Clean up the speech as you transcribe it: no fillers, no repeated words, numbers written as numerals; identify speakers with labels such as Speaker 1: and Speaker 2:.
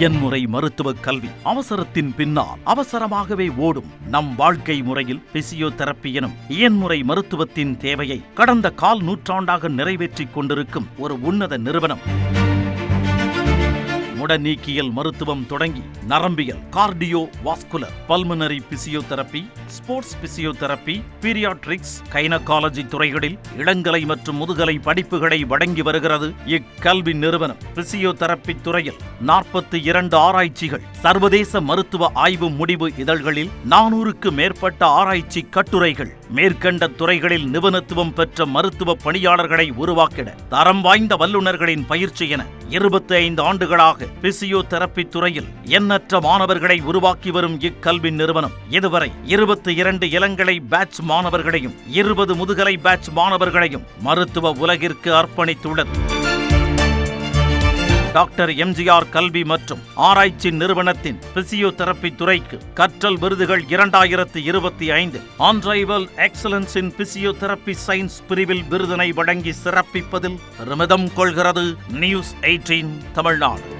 Speaker 1: இயன்முறை மருத்துவ கல்வி அவசரத்தின் பின்னால் அவசரமாகவே ஓடும் நம் வாழ்க்கை முறையில் பிசியோதெரபி எனும் இயன்முறை மருத்துவத்தின் தேவையை கடந்த கால் நூற்றாண்டாக நிறைவேற்றிக் கொண்டிருக்கும் ஒரு உன்னத நிறுவனம். முடநீக்கியல் மருத்துவம் தொடங்கி நரம்பியல், cardiovascular, pulmonary physiotherapy, sports physiotherapy, paediatrics, gynaecology துறைகளில் இளங்கலை மற்றும் முதுகலை படிப்புகளை வழங்கி வருகிறது இக்கல்வி நிறுவனம். பிசியோதெரபி துறையில் 42 ஆராய்ச்சிகள், சர்வதேச மருத்துவ ஆய்வு முடிவு இதழ்களில் 400க்கு மேற்பட்ட ஆராய்ச்சி கட்டுரைகள், மேற்கண்ட துறைகளில் நிபுணத்துவம் பெற்ற மருத்துவ பணியாளர்களை உருவாக்கிட தரம் வாய்ந்த வல்லுநர்களின் பயிற்சி என 25 ஆண்டுகளாக பிசியோதெரபி துறையில் எண்ணற்ற மாணவர்களை உருவாக்கி வரும் இக்கல்வி நிறுவனம் இதுவரை 22 இளங்கலை பேட்ச் மாணவர்களையும் 20 முதுகலை பேட்ச் மாணவர்களையும் மருத்துவ உலகிற்கு அர்ப்பணித்துள்ளது. டாக்டர் எம்ஜிஆர் கல்வி மற்றும் ஆராய்ச்சி நிறுவனத்தின் பிசியோதெரபி துறைக்கு கற்றல் விருதுகள் 2025 அன்ரைவல் எக்ஸலன்ஸ் இன் பிசியோதெரபி சயின்ஸ் பிரிவில் விருதினை வழங்கி சிறப்பிப்பதில் பெருமிதம் கொள்கிறது நியூஸ் 18 தமிழ்நாடு.